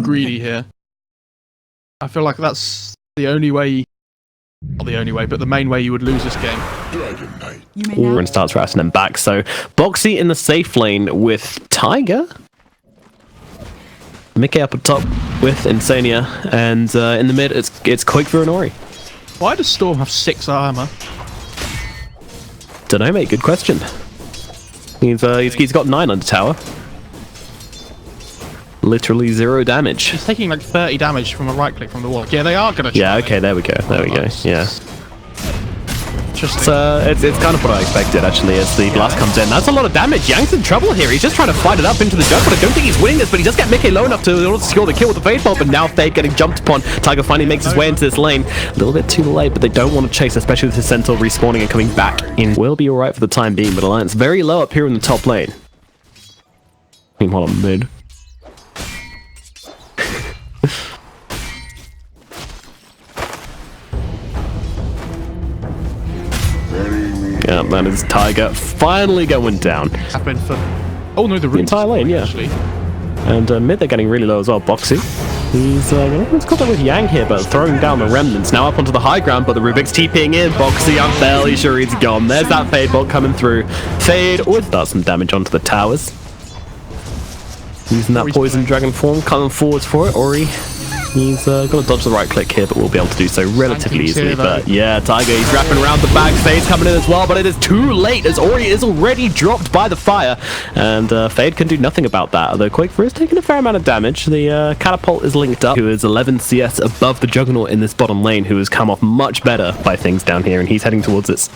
greedy here. I feel like that's the only way, not the only way, but the main way you would lose this game. And starts harassing them back. So Boxy in the safe lane with Tiger. Mickey up at top with Insania, and in the mid it's Quick for Nori. Why does Storm have 6 armor? Dunno, mate. Good question. He's got 9 under tower. Literally 0 damage. He's taking like 30 damage from a right click from the wall. Yeah, they are gonna try. Yeah, okay, there we go. There we go. Yeah. Interesting. It's kind of what I expected, actually, as the blast comes in. That's a lot of damage. Yang's in trouble here. He's just trying to fight it up into the jug, but I don't think he's winning this, but he does get Mickey low enough to secure the kill with the Fade Bolt, but now Fade getting jumped upon. Tiger finally makes his way into this lane. A little bit too late, but they don't want to chase, especially with his Centaur respawning and coming back in. Will be alright for the time being, but Alliance very low up here in the top lane. Meanwhile, on mid. Yeah, that is Tiger finally going down. Happened for the entire lane, yeah. Actually. And mid they're getting really low as well. Boxy. He's got that with Yang here, but throwing down the remnants. Now up onto the high ground, but the Rubik's TPing in. Boxy, I'm fairly sure he's gone. There's that Fade Bolt coming through. Fade would start some damage onto the towers. Using that Poison Dragon form, coming forwards for it. Ori. He's got to dodge the right click here, but we'll be able to do so relatively easily. But yeah, Tiger, he's wrapping around the back. Fade's coming in as well, but it is too late as Ori is already dropped by the fire. And Fade can do nothing about that, although Quakefor is taking a fair amount of damage. The Catapult is linked up, who is 11 CS above the Juggernaut in this bottom lane, who has come off much better by things down here, and he's heading towards its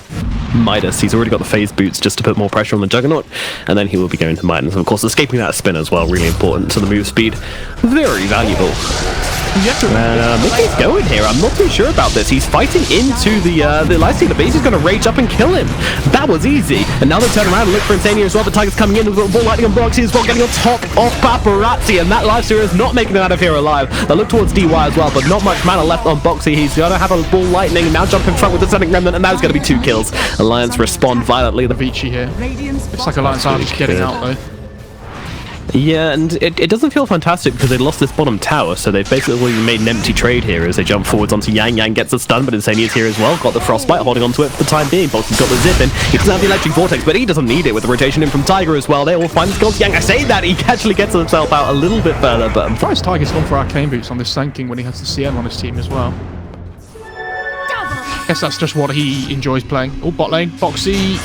Midas. He's already got the phase boots just to put more pressure on the Juggernaut, and then he will be going to Midas. And of course, escaping that spin as well, really important. So the move speed, very valuable. Mickey's going here. I'm not too sure about this. He's fighting into the Lifestealer, but he's just going to rage up and kill him. That was easy. And now they turn around and look for Insania as well. The Tiger's coming in with a ball lightning on Boxy as well, getting on top of Paparazzi, and that Lifestealer is not making it out of here alive. They look towards DY as well, but not much mana left on Boxy. He's going to have a ball lightning and now jump in front with the Sonic Remnant, and that's going to be 2 kills. Alliance respond violently. The tVici here. Looks like Alliance are just getting out though. Yeah, and it doesn't feel fantastic because they lost this bottom tower, so they've basically made an empty trade here as they jump forwards onto Yang. Yang gets the stun, but Insania's here as well. Got the Frostbite, holding onto it for the time being. Boxy's got the zip in. He doesn't have the Electric Vortex, but he doesn't need it with the rotation in from Tiger as well. They all find the skills. Yang, I say that, he actually gets himself out a little bit further, but I'm surprised Tiger's gone for Arcane Boots on this Sanking when he has the CM on his team as well. I guess that's just what he enjoys playing. Oh, bot lane, Boxy.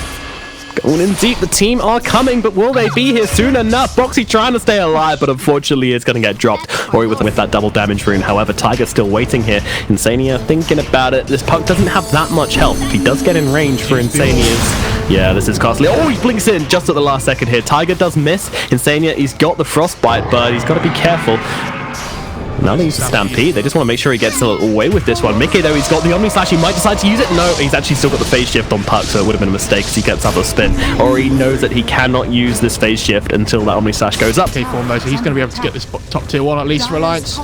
Going in deep, the team are coming, but will they be here soon enough? Boxy trying to stay alive, but unfortunately it's going to get dropped. Ori with that double damage rune. However, Tiger's still waiting here. Insania thinking about it. This puck doesn't have that much health. If he does get in range for Insania's... Yeah, this is costly. Oh, he blinks in just at the last second here. Tiger does miss. Insania, he's got the Frostbite, but he's got to be careful. Now they use the Stampede. They just want to make sure he gets away with this one. Mickey, though, he's got the Omni Slash. He might decide to use it. No, he's actually still got the Phase Shift on Puck, so it would have been a mistake as he gets up a spin. Or he knows that he cannot use this Phase Shift until that Omni Slash goes up. Okay, form though, so he's going to be able to get this top tier 1 at least for Alliance.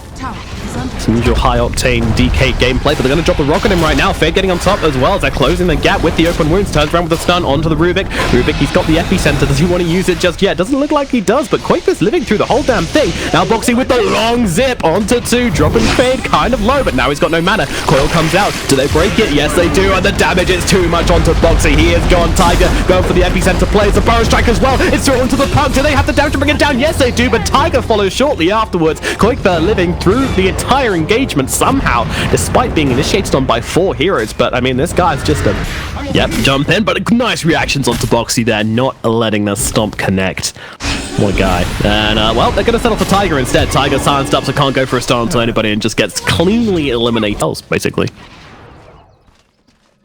Some usual high-octane DK gameplay, but they're going to drop the rock on him right now. Fade getting on top as well as they're closing the gap with the open wounds. Turns around with the stun onto the Rubik. Rubik, he's got the Epicenter. Does he want to use it just yet? Doesn't look like he does, but Quakefor's living through the whole damn thing. Now Boxy with the long zip onto 2, dropping Fade kind of low, but now he's got no mana. Coil comes out. Do they break it? Yes, they do, and the damage is too much onto Boxy. He is gone. Tiger going for the Epicenter plays the Burrow Strike as well. It's thrown onto the Puck. Do they have the damage to bring it down? Yes, they do, but Tiger follows shortly afterwards. Quakefor living through the entire engagement somehow, despite being initiated on by 4 heroes. But I mean, this guy's just a jump in, but nice reactions onto Boxy there, not letting the stomp connect. What a guy. And well, they're going to settle for Tiger instead. Tiger silenced up, so can't go for a stun onto anybody and just gets cleanly eliminated, basically.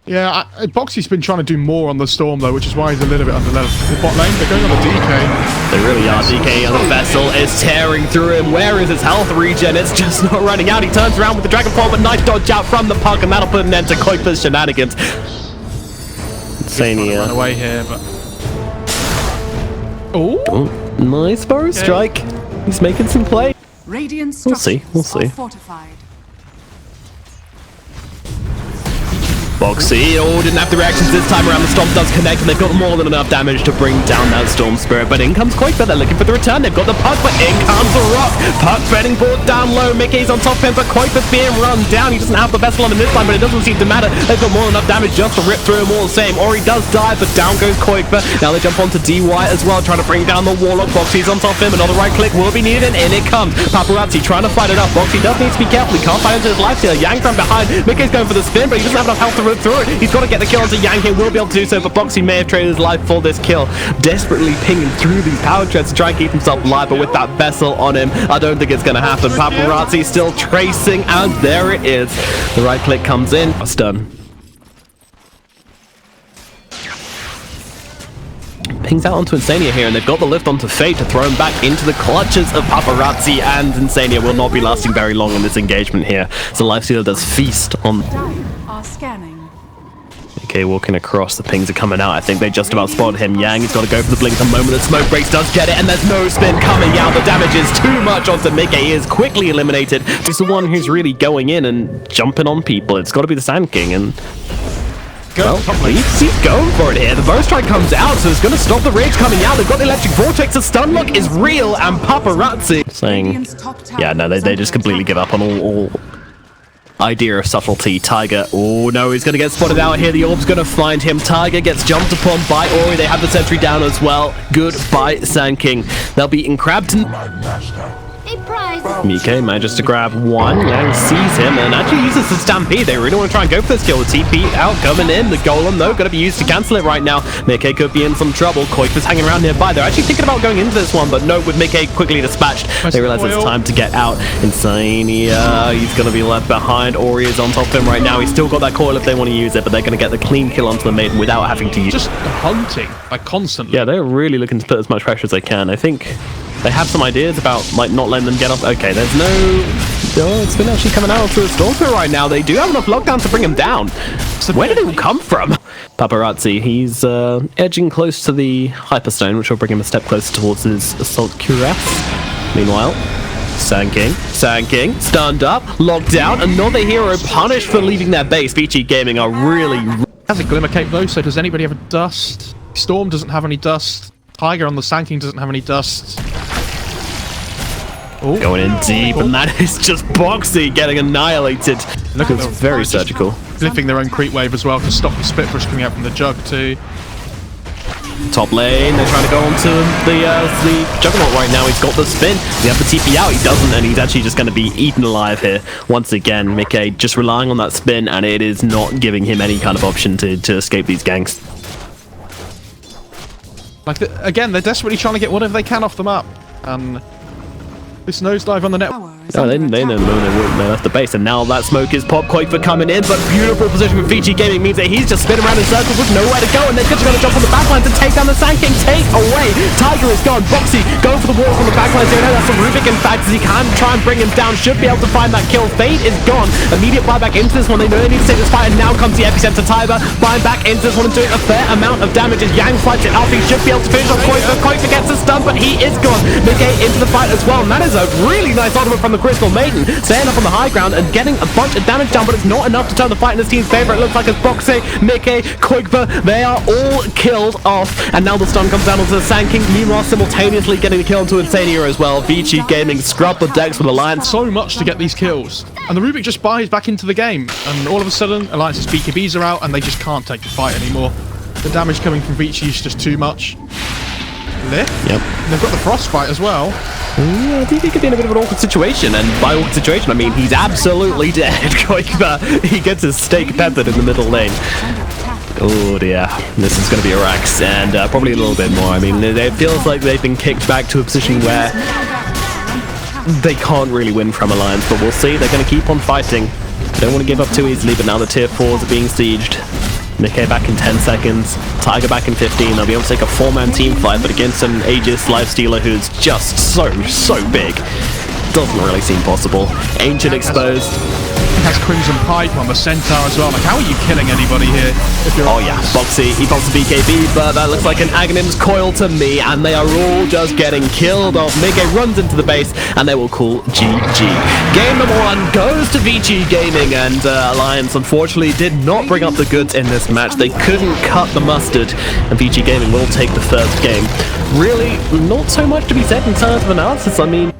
Yeah, Boxy's been trying to do more on the Storm though, which is why he's a little bit under level. The bot lane, they're going on the DK. They really are. DK on the Vessel is tearing through him. Where is his health regen? It's just not running out. He turns around with the Dragon Form, but nice dodge out from the Puck, and that'll put an end to Quakefor's shenanigans. Insania. Run away here, but... Oh, nice Burrow Strike. He's making some play. We'll see. We'll see. Boxy, didn't have the reactions this time around. The Stomp does connect, and they've got more than enough damage to bring down that Storm Spirit. But in comes Quaker, they're looking for the return. They've got the Puck, but in comes the Rock. Puck getting brought down low. Mickey's on top of him, but Quaker's being run down. He doesn't have the best on him this time, but it doesn't seem to matter. They've got more than enough damage just to rip through him all the same. Ori does die, but down goes Quaker. Now they jump onto DY as well, trying to bring down the Warlock. Boxy's on top of him. Another right click will be needed, and in it comes. Paparazzi trying to fight it up. Boxy does need to be careful. He can't fight into his life stealer. Yang from behind. Mickey's going for the spin, but he doesn't have enough health to rip through it. He's got to get the kill onto Yang here. Will be able to do so, but Boxy may have traded his life for this kill. Desperately pinging through these power treads to try and keep himself alive, but with that vessel on him, I don't think it's going to happen. Paparazzi still tracing, and there it is. The right click comes in. Stun. Pings out onto Insania here, and they've got the lift onto Fate to throw him back into the clutches of Paparazzi, and Insania will not be lasting very long in this engagement here. So Lifestealer does feast on... Okay, walking across, the pings are coming out. I think they just about spotted him. Yang, he's got to go for the blink. The moment the smoke breaks does get it, and there's no spin coming out. The damage is too much onto Mickey. He is quickly eliminated. He's the one who's really going in and jumping on people. It's got to be the Sand King, and... Well, he's going for it here. The Bow Strike comes out, so it's going to stop the rage coming out. They've got the Electric Vortex. The stun lock is real, and Paparazzi saying, yeah, no, they just completely give up on all idea of subtlety. Tiger, oh no, he's going to get spotted out here. The Orb's going to find him. Tiger gets jumped upon by Ori. They have the sentry down as well. Goodbye, Sand King. They'll be in Crabton. Mike manages to grab one. Yang sees him and actually uses the Stampede. They really want to try and go for this kill. The TP out coming in. The Golem, though, going to be used to cancel it right now. Mike could be in some trouble. Koifer's hanging around nearby. They're actually thinking about going into this one, but no, with Mike quickly dispatched, they realize it's time to get out. Insania, he's going to be left behind. Ori is on top of him right now. He's still got that coil if they want to use it, but they're going to get the clean kill onto the Maiden without having to use it. Just hunting, like constantly. Yeah, they're really looking to put as much pressure as they can. I think they have some ideas about like not letting them get off. Okay, there's no... Oh, it's been actually coming out through the Storm Spirit right now. They do have enough lockdown to bring him down. So where did it all come from? Paparazzi, he's edging close to the Hyperstone, which will bring him a step closer towards his Assault Cuirass. Meanwhile, Sand King, stunned up, locked down. Another hero punished for leaving their base. tVici Gaming are really... Has a Glimmer Cape though, so does anybody have a dust? Storm doesn't have any dust. Tiger on the Sand King doesn't have any dust. Ooh. Going in deep, and that is just Boxy getting annihilated. Look, it's very surgical. Flipping their own creep wave as well to stop the spit push coming out from the Jug too. Top lane, they're trying to go onto the Juggernaut right now. He's got the spin. They have the TP out. He doesn't, and he's actually just going to be eaten alive here. Once again, Mickey just relying on that spin, and it is not giving him any kind of option to escape these ganks. Like, again, they're desperately trying to get whatever they can off the map. And this nosedive on the net. Oh, they know the moment they left the base, and now that smoke is popped. Quake for coming in, but beautiful position with tVici Gaming means that he's just spinning around in circles with nowhere to go, and they're just going to jump on the backline to take down the Sand King. Take away. Tiger is gone. Boxy going for the wall from the backline. Here, that's a Rubik, in fact, as he can try and bring him down. Should be able to find that kill. Fate is gone. Immediate buyback into this one. They know they need to save this fight, and now comes the Epicenter. Tiger buying back into this one and doing a fair amount of damage as Yang fights it up. He should be able to finish off Quaker. Quaker gets a stun, but he is gone. Mickey into the fight as well, and that is a really nice ultimate from the Crystal Maiden. Staying up on the high ground and getting a bunch of damage down, but it's not enough to turn the fight in his team's favor. It looks like it's Boxy, Mickey, Koigba, they are all killed off, and now the stun comes down onto the Sand King. Meanwhile, simultaneously getting the kill onto Insania as well. tVici Gaming scrub the decks with Alliance. So much to get these kills, and the Rubik just buys back into the game, and all of a sudden, Alliance's BKBs are out, and they just can't take the fight anymore. The damage coming from tVici is just too much. Lift? Yep. And they've got the Frostbite as well. Yeah, I think he could be in a bit of an awkward situation, and by awkward situation I mean he's absolutely dead. He gets his steak peppered in the middle lane. Oh dear, this is going to be a Rax, and probably a little bit more. I mean, it feels like they've been kicked back to a position where they can't really win from Alliance, but we'll see. They're going to keep on fighting. They don't want to give up too easily, but now the tier 4s are being sieged. Mickey back in 10 seconds, Tiger back in 15. They'll be able to take a 4-man team fight, but against an Aegis Lifestealer who's just so big, doesn't really seem possible. Ancient exposed. has Crimson Pipe on the Centaur as well. Like, how are you killing anybody here? Oh yeah, Boxy, he pops the BKB, but that looks like an Aghanim's coil to me, and they are all just getting killed off. Mige runs into the base, and they will call GG. Game number 1 goes to tVici Gaming, and Alliance unfortunately did not bring up the goods in this match. They couldn't cut the mustard, and tVici Gaming will take the first game. Really, not so much to be said in terms of analysis. I mean,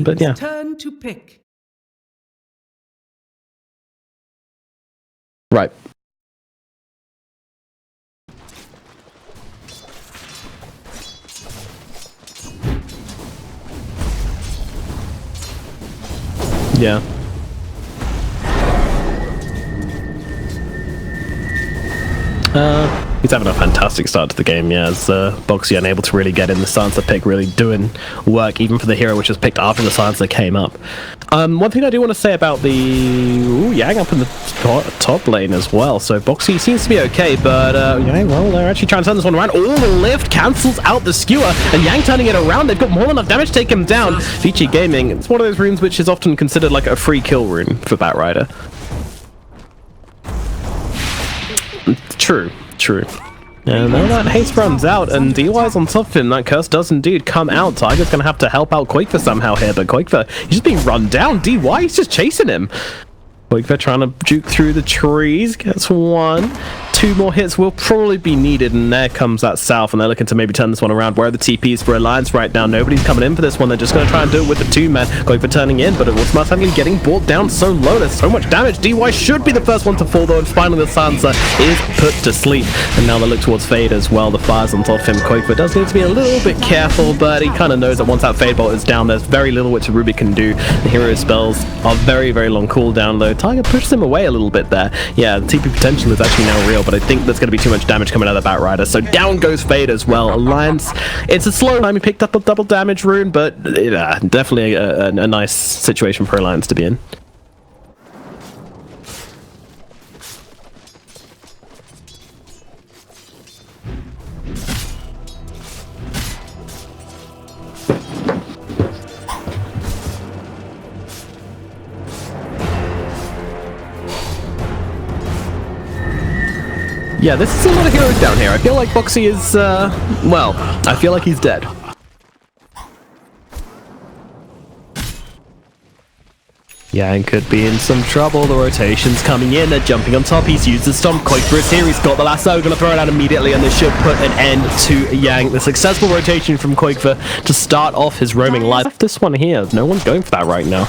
but yeah. Turn to pick. Right. Yeah. He's having a fantastic start to the game, yeah, as Boxy unable to really get in the silencer pick, really doing work, even for the hero which was picked after the silencer came up. One thing I do want to say about the Yang up in the top lane as well, so Boxy seems to be okay, but Yang, well, they're actually trying to turn this one around. All the lift cancels out the skewer, and Yang turning it around, they've got more than enough damage to take him down. tVici Gaming, it's one of those runes which is often considered like a free kill rune for Batrider. True. And now that haste runs out and DY's on top of him, that curse does indeed come out. Tiger's going to have to help out Quakefer somehow here, but Quakefer, he's just being run down. DY, he's just chasing him. Quakefer trying to juke through the trees, gets one. 2 more hits will probably be needed, and there comes that south, and they're looking to maybe turn this one around. Where are the TPs for Alliance right now? Nobody's coming in for this one. They're just going to try and do it with the 2-man. Quakefer turning in, but it was suddenly getting brought down so low. There's so much damage. DY should be the first one to fall, though, and finally the silencer is put to sleep. And now they look towards Fade as well. The fire's on top of him. Quakefer does need to be a little bit careful, but he kind of knows that once that Fade bolt is down, there's very little which Rubik can do. The hero spells are very, very long cooldown, though. Tiger pushes him away a little bit there. Yeah, the TP potential is actually now real, but I think there's going to be too much damage coming out of the Batrider, so down goes Fade as well. Alliance, it's a slow time. He picked up a double damage rune, but definitely a nice situation for Alliance to be in. Yeah, this is a lot of heroes down here. I feel like Boxy is, well, I feel like he's dead. Yang could be in some trouble. The rotation's coming in. They're jumping on top. He's used the Stomp. Quakefer is here. He's got the lasso. Gonna throw it out immediately, and this should put an end to Yang. The successful rotation from Quakefer to start off his roaming life. This one here, no one's going for that right now.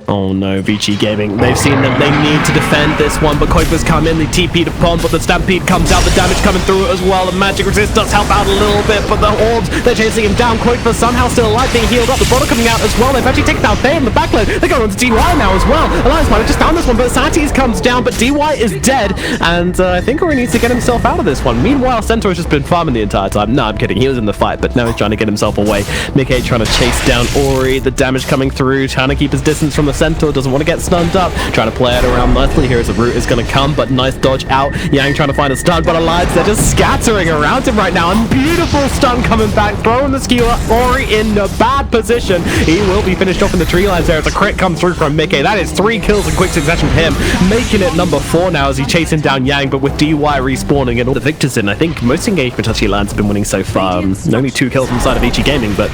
Oh no, tVici Gaming, they've seen them, they need to defend this one, but Quakefer's come in, the TP to Pond, but the Stampede comes out, the damage coming through as well, the Magic Resist does help out a little bit, but the Orbs, they're chasing him down. Quakefer somehow still alive, being healed up, the bottle coming out as well. They've actually taken out Bay in the backline, they're going on to DY now as well. Alliance might have just found this one, but Satis comes down, but DY is dead, and I think Ori needs to get himself out of this one. Meanwhile, Centaur has just been farming the entire time. No, I'm kidding, he was in the fight, but now he's trying to get himself away. Mickey trying to chase down Ori, the damage coming through, trying to keep his distance from the Centaur, doesn't want to get stunned up, trying to play it around nicely. Here as the root is going to come, but nice dodge out. Yang trying to find a stun, but Alliance, they're just scattering around him right now, and beautiful stun coming back, throwing the skewer. Ori in a bad position. He will be finished off in the tree lines there as a crit comes through from Mickey. That is 3 kills in quick succession for him, making it number 4 now as he's chasing down Yang, but with DY respawning and all the victors in. I think most engagement actually Alliance have been winning so far. Only 2 kills from the side of tVici Gaming, but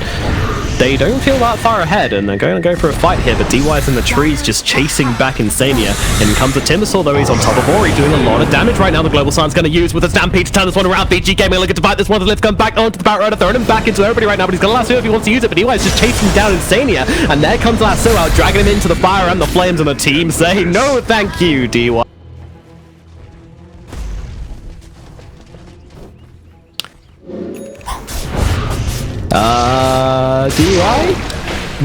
they don't feel that far ahead, and they're going to go for a fight here, but DY's in the trees just chasing back Insania. In comes the Timbersaw, though. He's on top of Ori, doing a lot of damage right now. The Global Sun's going to use with a Stampede to turn this one around. tVici Gaming looking to fight this one. The lift comes back onto the Batrider, throwing him back into everybody right now, but he's got a lasso if he wants to use it, but DY's just chasing down Insania, and there comes Lasso out, dragging him into the fire and the flames, and the team saying, no thank you, DY. DY?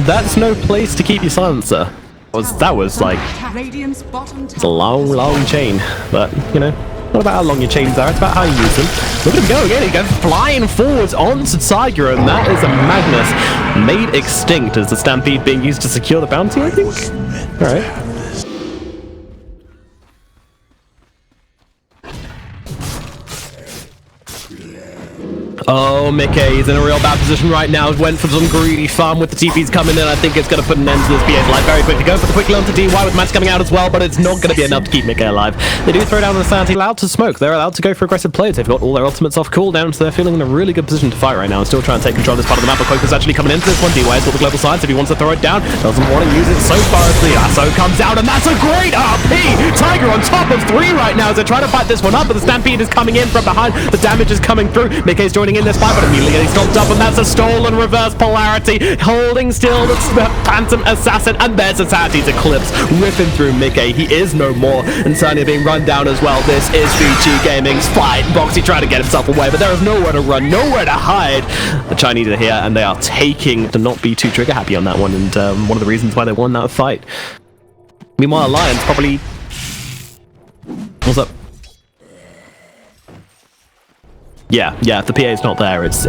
That's no place to keep your silencer. That was like, it's a long chain, but you know, not about how long your chains are, it's about how you use them. Look at him go again, he goes flying forwards onto Tiger, and that is a Magnus made extinct as the Stampede being used to secure the bounty, I think. Alright. Oh, Mickey, he's in a real bad position right now. Went for some greedy farm with the TPs coming in. I think it's going to put an end to this PA's life very quickly. Go for the quick onto DY with Mats coming out as well, but it's not going to be enough to keep Mickey alive. They do throw down the Sanity, allowed to smoke. They're allowed to go for aggressive plays. They've got all their ultimates off cooldown, so they're feeling in a really good position to fight right now and still trying to take control of this part of the map. But Cloak is actually coming into this one. DY has got the global science if he wants to throw it down. Doesn't want to use it so far as the Asso comes out, and that's a great RP! Tiger on top of 3 right now as they're trying to fight this one up, but the Stampede is coming in from behind. The damage is coming through. Mickey's joining in this fight, but immediately getting stopped up, and that's a stolen reverse polarity. Holding still the Phantom Assassin, and there's a Sanity's Eclipse ripping through Mickey. He is no more, and Sanya being run down as well. This is tVici Gaming's fight. Boxy trying to get himself away, but there is nowhere to run, nowhere to hide. The Chinese are here, and they are taking to not be too trigger happy on that one, and one of the reasons why they won that fight. Meanwhile, Alliance probably... What's up? Yeah, if the PA's not there, it's